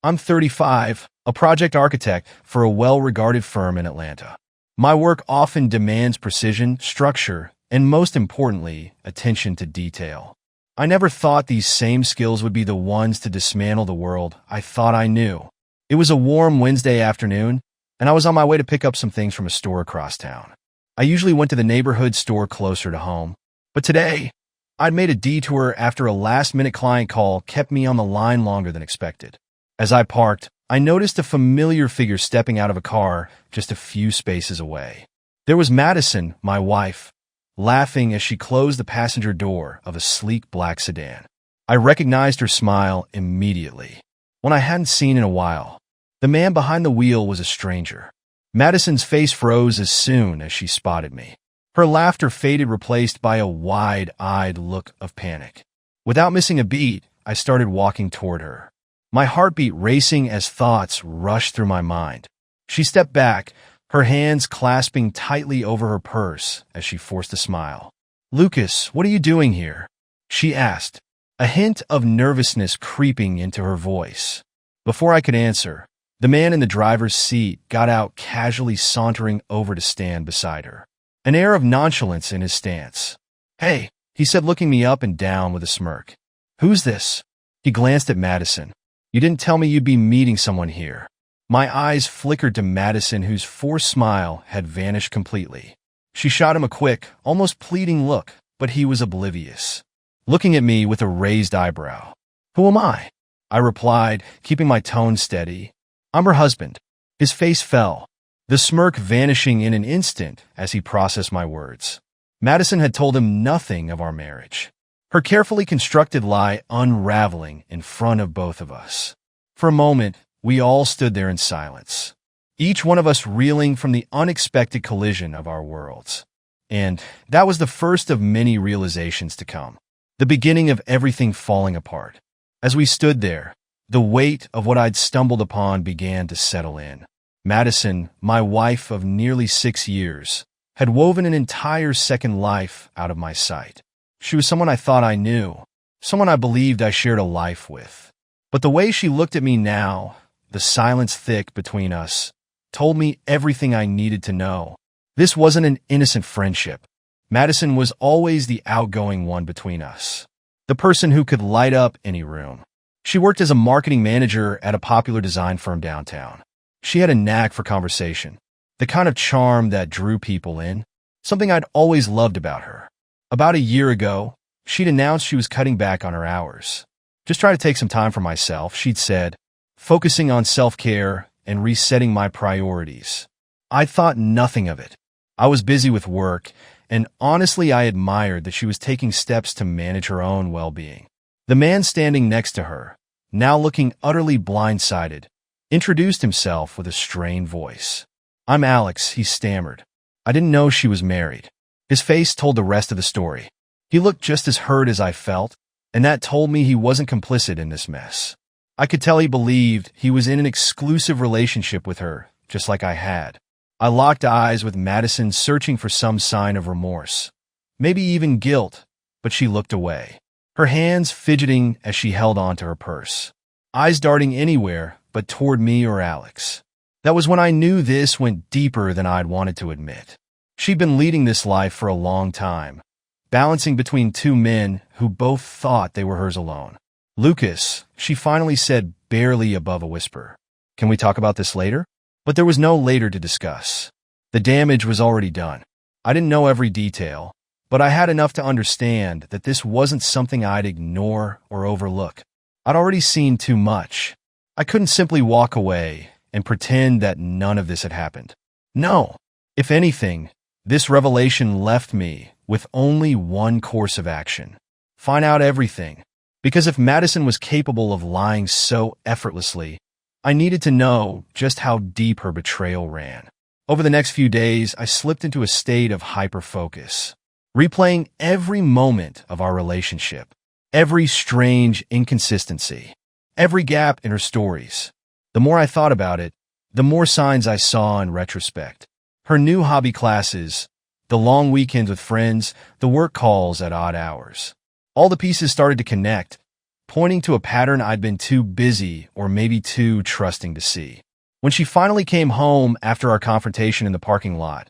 I'm 35, a project architect for a well-regarded firm in Atlanta. My work often demands precision, structure, and most importantly, attention to detail. I never thought these same skills would be the ones to dismantle the world I thought I knew. It was a warm Wednesday afternoon, and I was on my way to pick up some things from a store across town. I usually went to the neighborhood store closer to home, but today, I'd made a detour after a last-minute client call kept me on the line longer than expected. As I parked, I noticed a familiar figure stepping out of a car just a few spaces away. There was Madison, my wife, laughing as she closed the passenger door of a sleek black sedan. I recognized her smile immediately, one I hadn't seen in a while. The man behind the wheel was a stranger. Madison's face froze as soon as she spotted me. Her laughter faded, replaced by a wide-eyed look of panic. Without missing a beat, I started walking toward her, my heartbeat racing as thoughts rushed through my mind. She stepped back, her hands clasping tightly over her purse as she forced a smile. "Lucas, what are you doing here?" she asked, a hint of nervousness creeping into her voice. Before I could answer, the man in the driver's seat got out, casually sauntering over to stand beside her, an air of nonchalance in his stance. "Hey," he said, looking me up and down with a smirk. "Who's this?" He glanced at Madison. "You didn't tell me you'd be meeting someone here." My eyes flickered to Madison, whose forced smile had vanished completely. She shot him a quick, almost pleading look, but he was oblivious, looking at me with a raised eyebrow. "Who am I?" I replied, keeping my tone steady. "I'm her husband." His face fell, the smirk vanishing in an instant as he processed my words. Madison had told him nothing of our marriage, her carefully constructed lie unraveling in front of both of us. For a moment, we all stood there in silence, each one of us reeling from the unexpected collision of our worlds. And that was the first of many realizations to come, the beginning of everything falling apart. As we stood there, the weight of what I'd stumbled upon began to settle in. Madison, my wife of nearly 6 years, had woven an entire second life out of my sight. She was someone I thought I knew, someone I believed I shared a life with. But the way she looked at me now, the silence thick between us, told me everything I needed to know. This wasn't an innocent friendship. Madison was always the outgoing one between us, the person who could light up any room. She worked as a marketing manager at a popular design firm downtown. She had a knack for conversation, the kind of charm that drew people in, something I'd always loved about her. About a year ago, she'd announced she was cutting back on her hours. "Just try to take some time for myself," she'd said, focusing on self-care and resetting my priorities. I thought nothing of it. I was busy with work, and honestly, I admired that she was taking steps to manage her own well-being. The man standing next to her, now looking utterly blindsided, introduced himself with a strained voice. "I'm Alex," he stammered. I didn't know she was married. His face told the rest of the story. He looked just as hurt as I felt, and that told me he wasn't complicit in this mess. I could tell he believed he was in an exclusive relationship with her, just like I had. I locked eyes with Madison, searching for some sign of remorse, maybe even guilt, but she looked away, her hands fidgeting as she held on to her purse, eyes darting anywhere but toward me or Alex. That was when I knew this went deeper than I'd wanted to admit. She'd been leading this life for a long time, balancing between two men who both thought they were hers alone. "Lucas," she finally said, barely above a whisper. "Can we talk about this later?" But there was no later to discuss. The damage was already done. I didn't know every detail, but I had enough to understand that this wasn't something I'd ignore or overlook. I'd already seen too much. I couldn't simply walk away and pretend that none of this had happened. No. If anything, this revelation left me with only one course of action: find out everything. Because if Madison was capable of lying so effortlessly, I needed to know just how deep her betrayal ran. Over the next few days, I slipped into a state of hyper-focus, replaying every moment of our relationship, every strange inconsistency, every gap in her stories. The more I thought about it, the more signs I saw in retrospect. Her new hobby classes, the long weekends with friends, the work calls at odd hours. All the pieces started to connect, pointing to a pattern I'd been too busy or maybe too trusting to see. When she finally came home after our confrontation in the parking lot,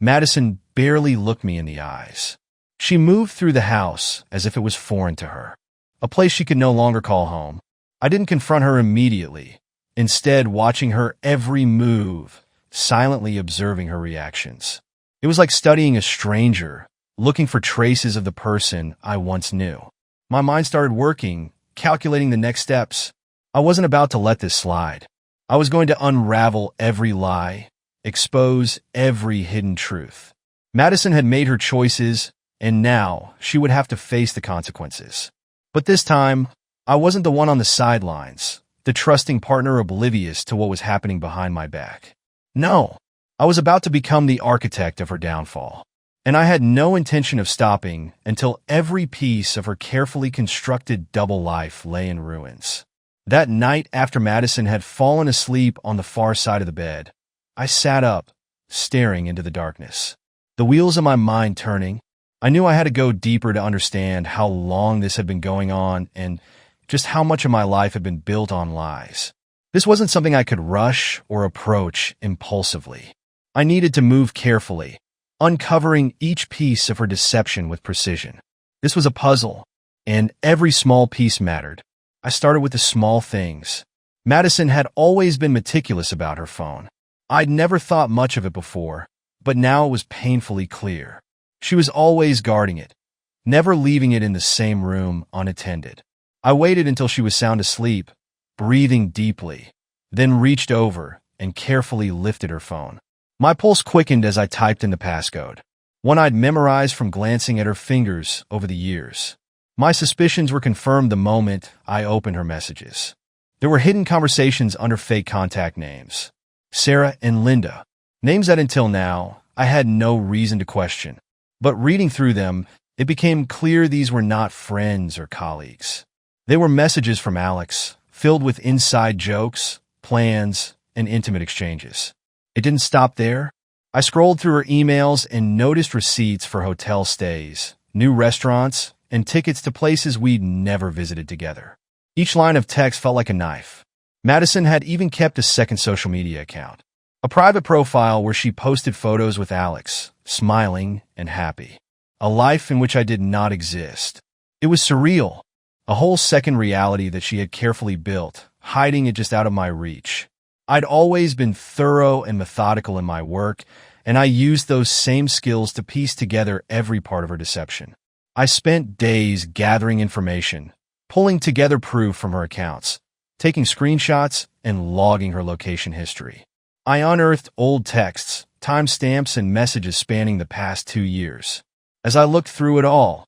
Madison barely looked me in the eyes. She moved through the house as if it was foreign to her, a place she could no longer call home. I didn't confront her immediately, instead watching her every move, silently observing her reactions. It was like studying a stranger, looking for traces of the person I once knew. My mind started working, calculating the next steps. I wasn't about to let this slide. I was going to unravel every lie, expose every hidden truth. Madison had made her choices, and now she would have to face the consequences. But this time, I wasn't the one on the sidelines, the trusting partner oblivious to what was happening behind my back. No, I was about to become the architect of her downfall. And I had no intention of stopping until every piece of her carefully constructed double life lay in ruins. That night after Madison had fallen asleep on the far side of the bed, I sat up, staring into the darkness. The wheels of my mind turning. I knew I had to go deeper to understand how long this had been going on and just how much of my life had been built on lies. This wasn't something I could rush or approach impulsively. I needed to move carefully, uncovering each piece of her deception with precision. This was a puzzle, and every small piece mattered. I started with the small things. Madison had always been meticulous about her phone. I'd never thought much of it before, but now it was painfully clear. She was always guarding it, never leaving it in the same room unattended. I waited until she was sound asleep, breathing deeply, then reached over and carefully lifted her phone. My pulse quickened as I typed in the passcode, one I'd memorized from glancing at her fingers over the years. My suspicions were confirmed the moment I opened her messages. There were hidden conversations under fake contact names. Sarah and Linda, names that until now I had no reason to question. But reading through them, it became clear these were not friends or colleagues. They were messages from Alex, filled with inside jokes, plans, and intimate exchanges. It didn't stop there. I scrolled through her emails and noticed receipts for hotel stays, new restaurants, and tickets to places we'd never visited together. Each line of text felt like a knife. Madison had even kept a second social media account, a private profile where she posted photos with Alex, smiling and happy. A life in which I did not exist. It was surreal, a whole second reality that she had carefully built, hiding it just out of my reach. I'd always been thorough and methodical in my work, and I used those same skills to piece together every part of her deception. I spent days gathering information, pulling together proof from her accounts, taking screenshots, and logging her location history. I unearthed old texts, timestamps, and messages spanning the past 2 years. As I looked through it all,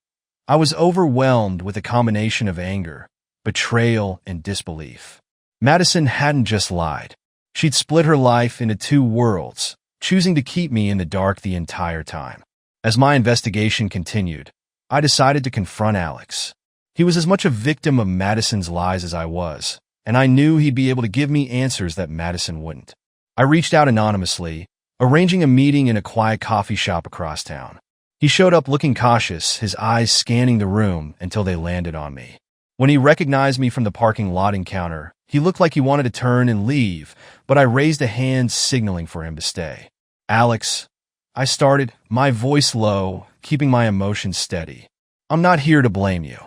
I was overwhelmed with a combination of anger, betrayal, and disbelief. Madison hadn't just lied. She'd split her life into 2 worlds, choosing to keep me in the dark the entire time. As my investigation continued, I decided to confront Alex. He was as much a victim of Madison's lies as I was, and I knew he'd be able to give me answers that Madison wouldn't. I reached out anonymously, arranging a meeting in a quiet coffee shop across town. He showed up looking cautious, his eyes scanning the room until they landed on me. When he recognized me from the parking lot encounter, he looked like he wanted to turn and leave, but I raised a hand signaling for him to stay. Alex, I started, my voice low, keeping my emotions steady. I'm not here to blame you.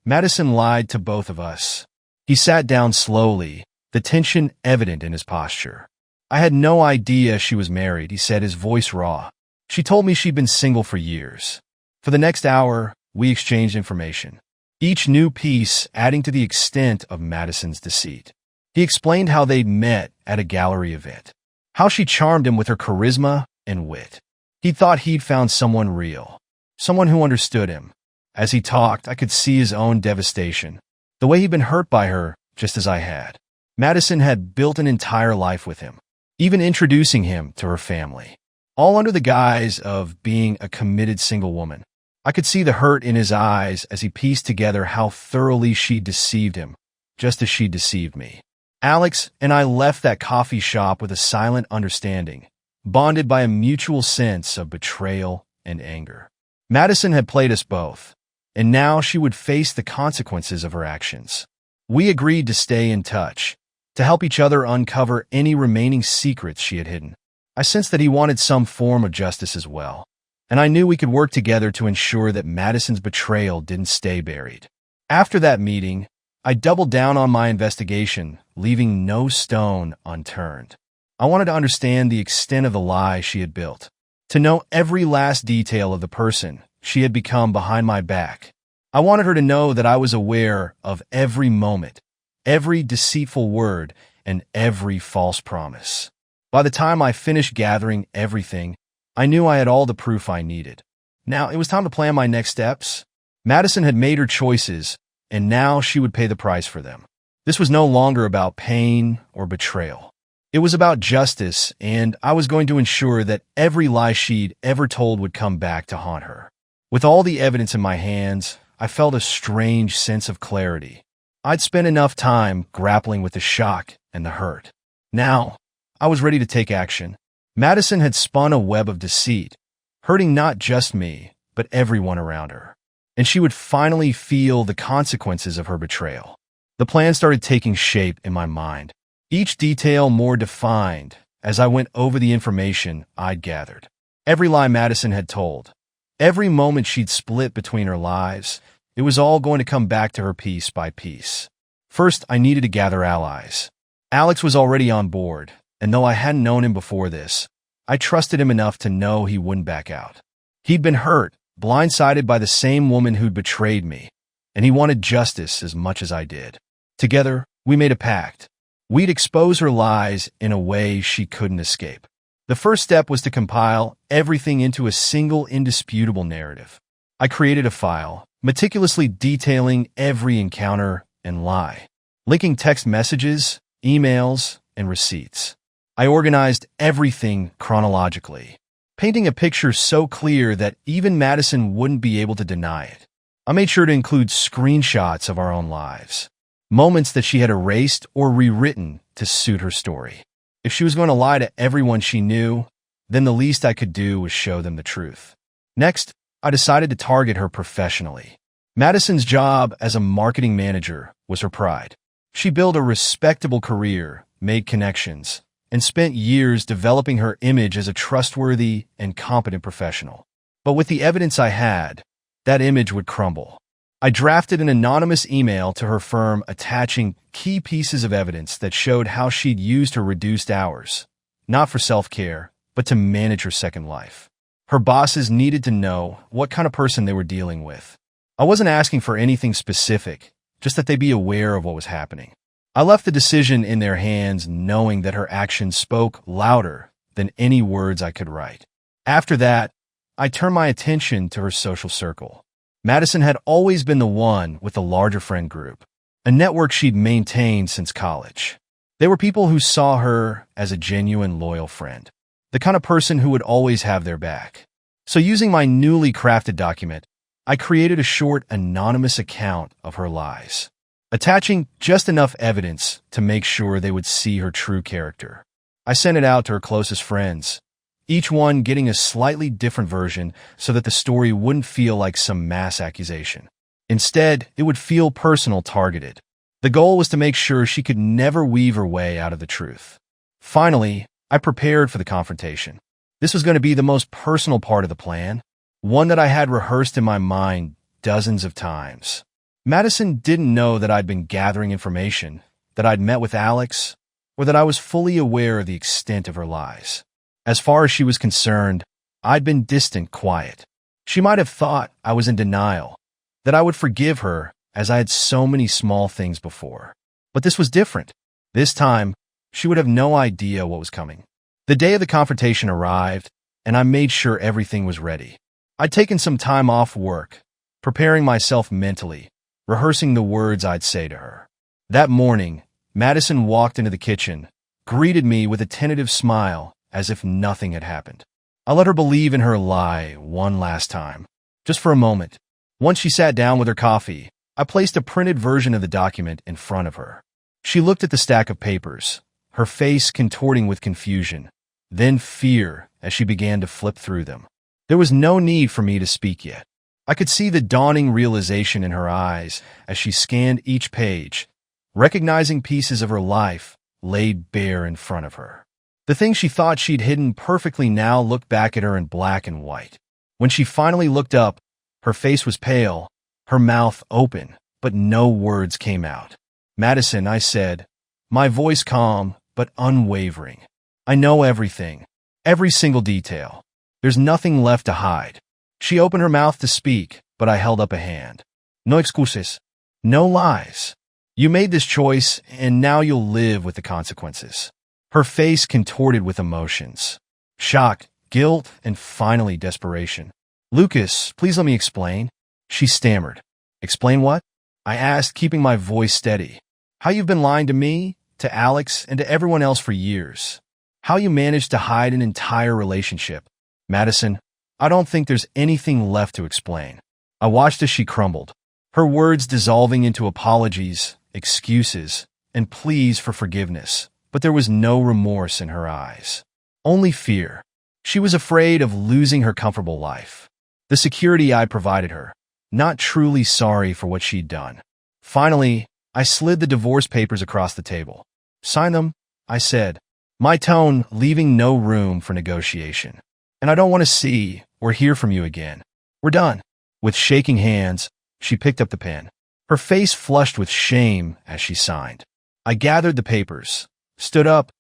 Madison lied to both of us. He sat down slowly, the tension evident in his posture. I had no idea she was married, he said, his voice raw. She told me she'd been single for years. For the next hour, we exchanged information, each new piece adding to the extent of Madison's deceit. He explained how they'd met at a gallery event, how she charmed him with her charisma and wit. He thought he'd found someone real, someone who understood him. As he talked, I could see his own devastation, the way he'd been hurt by her, just as I had. Madison had built an entire life with him, even introducing him to her family, all under the guise of being a committed single woman. I could see the hurt in his eyes as he pieced together how thoroughly she deceived him, just as she deceived me. Alex and I left that coffee shop with a silent understanding, bonded by a mutual sense of betrayal and anger. Madison had played us both, and now she would face the consequences of her actions. We agreed to stay in touch, to help each other uncover any remaining secrets she had hidden. I sensed that he wanted some form of justice as well, and I knew we could work together to ensure that Madison's betrayal didn't stay buried. After that meeting, I doubled down on my investigation, leaving no stone unturned. I wanted to understand the extent of the lie she had built, to know every last detail of the person she had become behind my back. I wanted her to know that I was aware of every moment, every deceitful word, and every false promise. By the time I finished gathering everything, I knew I had all the proof I needed. Now, it was time to plan my next steps. Madison had made her choices, and now she would pay the price for them. This was no longer about pain or betrayal. It was about justice, and I was going to ensure that every lie she'd ever told would come back to haunt her. With all the evidence in my hands, I felt a strange sense of clarity. I'd spent enough time grappling with the shock and the hurt. Now, I was ready to take action. Madison had spun a web of deceit, hurting not just me, but everyone around her. And she would finally feel the consequences of her betrayal. The plan started taking shape in my mind, each detail more defined as I went over the information I'd gathered. Every lie Madison had told, every moment she'd split between her lives, it was all going to come back to her piece by piece. First, I needed to gather allies. Alex was already on board, and though I hadn't known him before this, I trusted him enough to know he wouldn't back out. He'd been hurt, blindsided by the same woman who'd betrayed me, and he wanted justice as much as I did. Together, we made a pact. We'd expose her lies in a way she couldn't escape. The first step was to compile everything into a single indisputable narrative. I created a file, meticulously detailing every encounter and lie, linking text messages, emails, and receipts. I organized everything chronologically, painting a picture so clear that even Madison wouldn't be able to deny it. I made sure to include screenshots of our own lives, moments that she had erased or rewritten to suit her story. If she was going to lie to everyone she knew, then the least I could do was show them the truth. Next, I decided to target her professionally. Madison's job as a marketing manager was her pride. She built a respectable career, made connections, and spent years developing her image as a trustworthy and competent professional. But with the evidence I had, that image would crumble. I drafted an anonymous email to her firm attaching key pieces of evidence that showed how she'd used her reduced hours, not for self-care, but to manage her second life. Her bosses needed to know what kind of person they were dealing with. I wasn't asking for anything specific, just that they be aware of what was happening. I left the decision in their hands, knowing that her actions spoke louder than any words I could write. After that, I turned my attention to her social circle. Madison had always been the one with the larger friend group, a network she'd maintained since college. They were people who saw her as a genuine, loyal friend, the kind of person who would always have their back. So using my newly crafted document, I created a short, anonymous account of her lies, attaching just enough evidence to make sure they would see her true character. I sent it out to her closest friends, each one getting a slightly different version so that the story wouldn't feel like some mass accusation. Instead, it would feel personal, targeted. The goal was to make sure she could never weave her way out of the truth. Finally, I prepared for the confrontation. This was going to be the most personal part of the plan, one that I had rehearsed in my mind dozens of times. Madison didn't know that I'd been gathering information, that I'd met with Alex, or that I was fully aware of the extent of her lies. As far as she was concerned, I'd been distant, quiet. She might have thought I was in denial, that I would forgive her as I had so many small things before. But this was different. This time, she would have no idea what was coming. The day of the confrontation arrived, and I made sure everything was ready. I'd taken some time off work, preparing myself mentally, rehearsing the words I'd say to her. That morning, Madison walked into the kitchen, greeted me with a tentative smile, as if nothing had happened. I let her believe in her lie one last time, just for a moment. Once she sat down with her coffee, I placed a printed version of the document in front of her. She looked at the stack of papers, her face contorting with confusion, then fear as she began to flip through them. There was no need for me to speak yet. I could see the dawning realization in her eyes as she scanned each page, recognizing pieces of her life laid bare in front of her. The things she thought she'd hidden perfectly now looked back at her in black and white. When she finally looked up, her face was pale, her mouth open, but no words came out. "Madison," I said, my voice calm but unwavering. "I know everything, every single detail. There's nothing left to hide." She opened her mouth to speak, but I held up a hand. "No excuses. No lies. You made this choice, and now you'll live with the consequences." Her face contorted with emotions. Shock, guilt, and finally desperation. "Lucas, please let me explain." She stammered. "Explain what?" I asked, keeping my voice steady. "How you've been lying to me, to Alex, and to everyone else for years. How you managed to hide an entire relationship. Madison, I don't think there's anything left to explain." I watched as she crumbled, her words dissolving into apologies, excuses, and pleas for forgiveness, but there was no remorse in her eyes. Only fear. She was afraid of losing her comfortable life, the security I provided her, not truly sorry for what she'd done. Finally, I slid the divorce papers across the table. "Sign them," I said, my tone leaving no room for negotiation. "And I don't want to see or hear from you again. We're done." With shaking hands, she picked up the pen. Her face flushed with shame as she signed. I gathered the papers, stood up,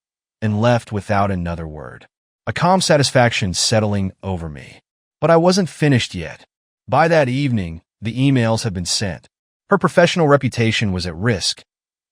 and left without another word, a calm satisfaction settling over me. But I wasn't finished yet. By that evening, the emails had been sent. Her professional reputation was at risk,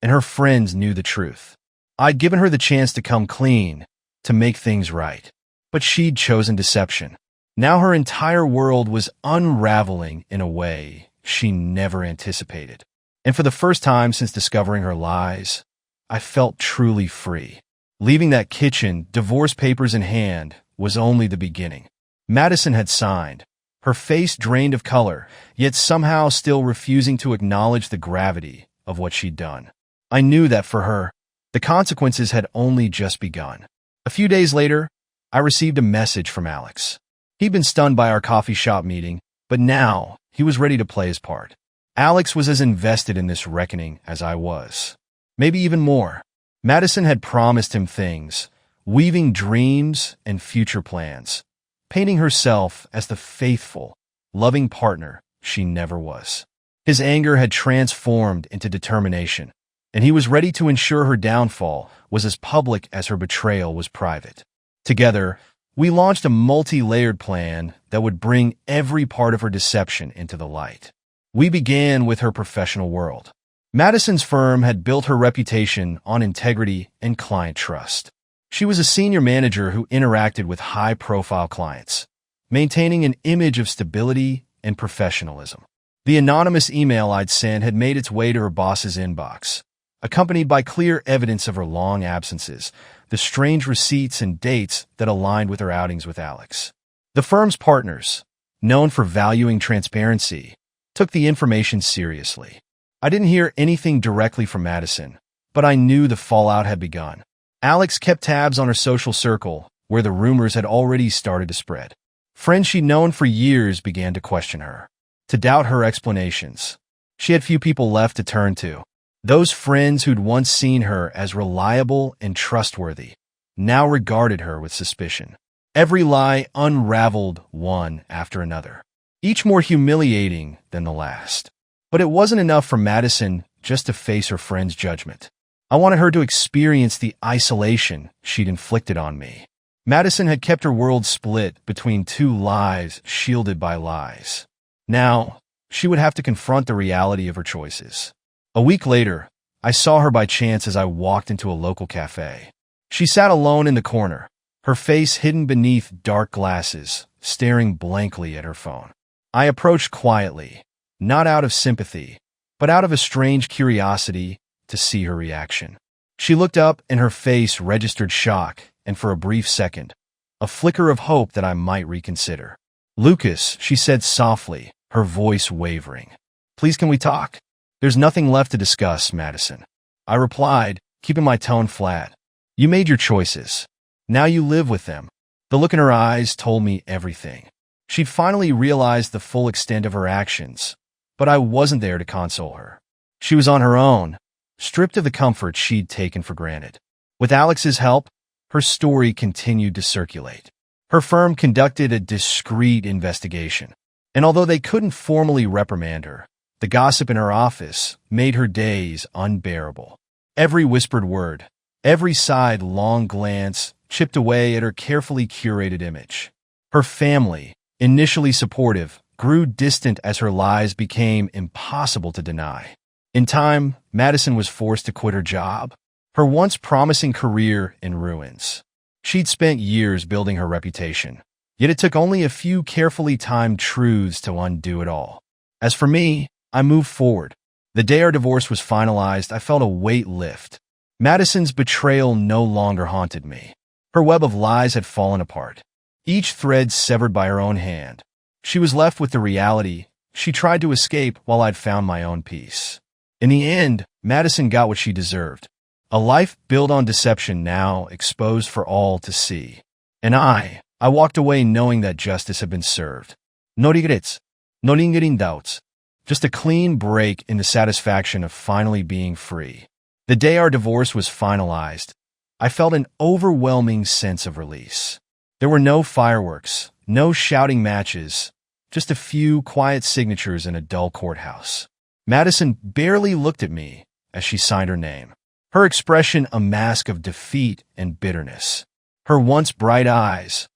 and her friends knew the truth. I'd given her the chance to come clean, to make things right. But she'd chosen deception. Now her entire world was unraveling in a way she never anticipated. And for the first time since discovering her lies, I felt truly free. Leaving that kitchen, divorce papers in hand, was only the beginning. Madison had signed, her face drained of color, yet somehow still refusing to acknowledge the gravity of what she'd done. I knew that for her, the consequences had only just begun. A few days later, I received a message from Alex. He'd been stunned by our coffee shop meeting, but now he was ready to play his part. Alex was as invested in this reckoning as I was. Maybe even more. Madison had promised him things, weaving dreams and future plans, painting herself as the faithful, loving partner she never was. His anger had transformed into determination, and he was ready to ensure her downfall was as public as her betrayal was private. Together, we launched a multi-layered plan that would bring every part of her deception into the light. We began with her professional world. Madison's firm had built her reputation on integrity and client trust. She was a senior manager who interacted with high-profile clients, maintaining an image of stability and professionalism. The anonymous email I'd sent had made its way to her boss's inbox, accompanied by clear evidence of her long absences, the strange receipts and dates that aligned with her outings with Alex. The firm's partners, known for valuing transparency, took the information seriously. I didn't hear anything directly from Madison, but I knew the fallout had begun. Alex kept tabs on her social circle, where the rumors had already started to spread. Friends she'd known for years began to question her, to doubt her explanations. She had few people left to turn to. Those friends who'd once seen her as reliable and trustworthy now regarded her with suspicion. Every lie unraveled one after another, each more humiliating than the last. But it wasn't enough for Madison just to face her friend's judgment. I wanted her to experience the isolation she'd inflicted on me. Madison had kept her world split between two lives shielded by lies. Now, she would have to confront the reality of her choices. A week later, I saw her by chance as I walked into a local cafe. She sat alone in the corner, her face hidden beneath dark glasses, staring blankly at her phone. I approached quietly, not out of sympathy, but out of a strange curiosity to see her reaction. She looked up and her face registered shock and for a brief second, a flicker of hope that I might reconsider. "Lucas," she said softly, her voice wavering. "Please can we talk?" "There's nothing left to discuss, Madison," I replied, keeping my tone flat. "You made your choices. Now you live with them." The look in her eyes told me everything. She'd finally realized the full extent of her actions, but I wasn't there to console her. She was on her own, stripped of the comfort she'd taken for granted. With Alex's help, her story continued to circulate. Her firm conducted a discreet investigation, and although they couldn't formally reprimand her, the gossip in her office made her days unbearable. Every whispered word, every sidelong glance chipped away at her carefully curated image. Her family, initially supportive, grew distant as her lies became impossible to deny. In time, Madison was forced to quit her job, her once promising career in ruins. She'd spent years building her reputation, yet it took only a few carefully timed truths to undo it all. As for me, I moved forward. The day our divorce was finalized, I felt a weight lift. Madison's betrayal no longer haunted me. Her web of lies had fallen apart, each thread severed by her own hand. She was left with the reality. She tried to escape while I'd found my own peace. In the end, Madison got what she deserved. A life built on deception now exposed for all to see. And I walked away knowing that justice had been served. No regrets, no lingering doubts. Just a clean break in the satisfaction of finally being free. The day our divorce was finalized, I felt an overwhelming sense of release. There were no fireworks, no shouting matches, just a few quiet signatures in a dull courthouse. Madison barely looked at me as she signed her name, her expression a mask of defeat and bitterness. Her once bright eyes,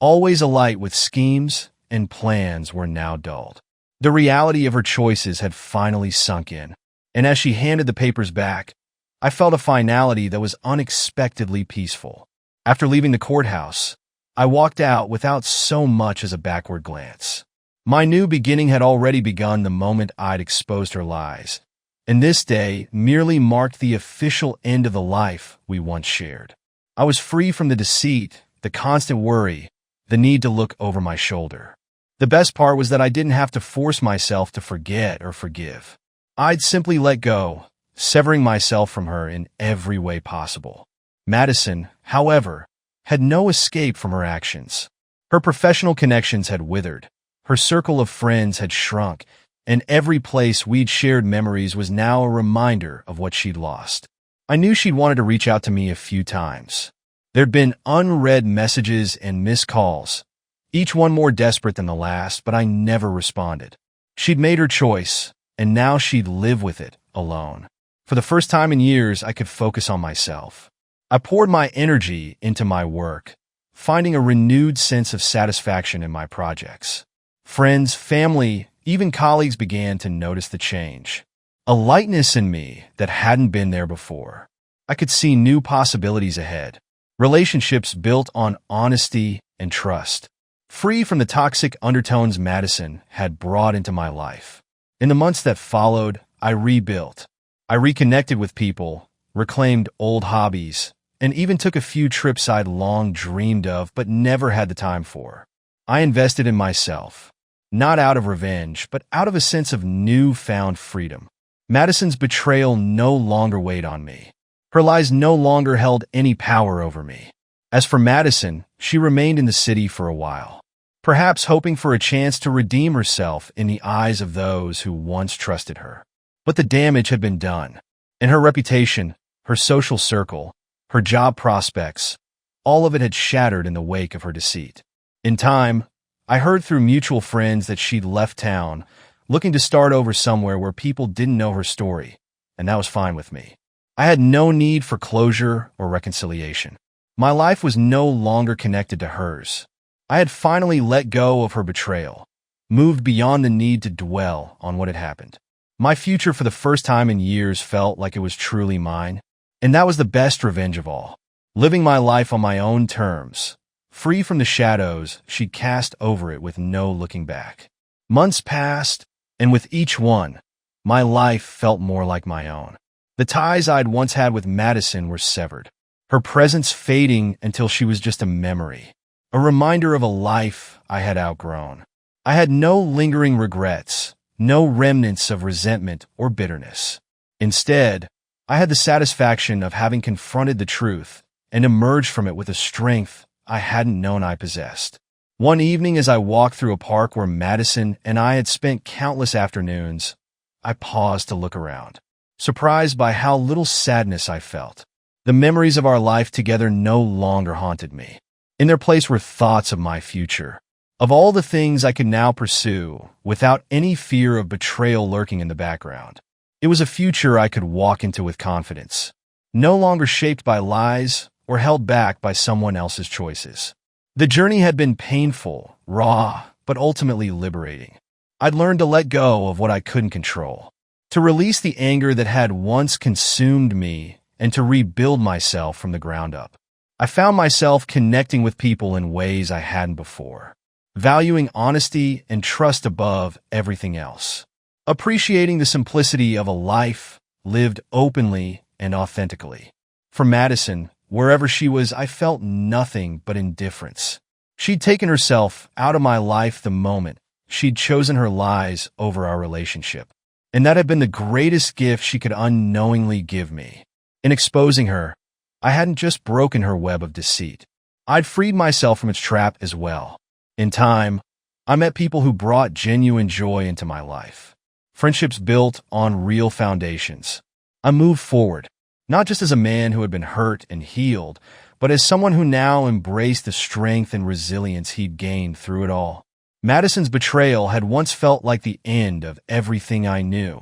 always alight with schemes and plans, were now dulled. The reality of her choices had finally sunk in, and as she handed the papers back, I felt a finality that was unexpectedly peaceful. After leaving the courthouse, I walked out without so much as a backward glance. My new beginning had already begun the moment I'd exposed her lies, and this day merely marked the official end of the life we once shared. I was free from the deceit, the constant worry, the need to look over my shoulder. The best part was that I didn't have to force myself to forget or forgive. I'd simply let go, severing myself from her in every way possible. Madison, however, had no escape from her actions. Her professional connections had withered, her circle of friends had shrunk, and every place we'd shared memories was now a reminder of what she'd lost. I knew she'd wanted to reach out to me a few times. There'd been unread messages and missed calls, each one more desperate than the last, but I never responded. She'd made her choice, and now she'd live with it alone. For the first time in years, I could focus on myself. I poured my energy into my work, finding a renewed sense of satisfaction in my projects. Friends, family, even colleagues began to notice the change. A lightness in me that hadn't been there before. I could see new possibilities ahead. Relationships built on honesty and trust, free from the toxic undertones Madison had brought into my life. In the months that followed, I rebuilt. I reconnected with people, reclaimed old hobbies, and even took a few trips I'd long dreamed of but never had the time for. I invested in myself, not out of revenge, but out of a sense of newfound freedom. Madison's betrayal no longer weighed on me. Her lies no longer held any power over me. As for Madison, she remained in the city for a while, perhaps hoping for a chance to redeem herself in the eyes of those who once trusted her. But the damage had been done, and her reputation, her social circle, her job prospects, all of it had shattered in the wake of her deceit. In time, I heard through mutual friends that she'd left town, looking to start over somewhere where people didn't know her story, and that was fine with me. I had no need for closure or reconciliation. My life was no longer connected to hers. I had finally let go of her betrayal, moved beyond the need to dwell on what had happened. My future for the first time in years felt like it was truly mine, and that was the best revenge of all. Living my life on my own terms, free from the shadows she'd cast over it with no looking back. Months passed, and with each one, my life felt more like my own. The ties I'd once had with Madison were severed, her presence fading until she was just a memory, a reminder of a life I had outgrown. I had no lingering regrets, no remnants of resentment or bitterness. Instead, I had the satisfaction of having confronted the truth and emerged from it with a strength I hadn't known I possessed. One evening as I walked through a park where Madison and I had spent countless afternoons, I paused to look around, surprised by how little sadness I felt. The memories of our life together no longer haunted me. In their place were thoughts of my future, of all the things I could now pursue without any fear of betrayal lurking in the background. It was a future I could walk into with confidence, no longer shaped by lies or held back by someone else's choices. The journey had been painful, raw, but ultimately liberating. I'd learned to let go of what I couldn't control, to release the anger that had once consumed me, and to rebuild myself from the ground up. I found myself connecting with people in ways I hadn't before, valuing honesty and trust above everything else, appreciating the simplicity of a life lived openly and authentically. For Madison, wherever she was, I felt nothing but indifference. She'd taken herself out of my life the moment she'd chosen her lies over our relationship, and that had been the greatest gift she could unknowingly give me. In exposing her, I hadn't just broken her web of deceit. I'd freed myself from its trap as well. In time, I met people who brought genuine joy into my life. Friendships built on real foundations. I moved forward, not just as a man who had been hurt and healed, but as someone who now embraced the strength and resilience he'd gained through it all. Madison's betrayal had once felt like the end of everything I knew.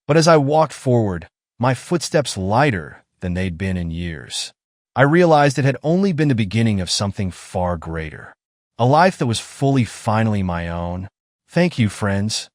But as I walked forward, my footsteps lighter than they'd been in years, I realized it had only been the beginning of something far greater. A life that was finally my own. Thank you, friends,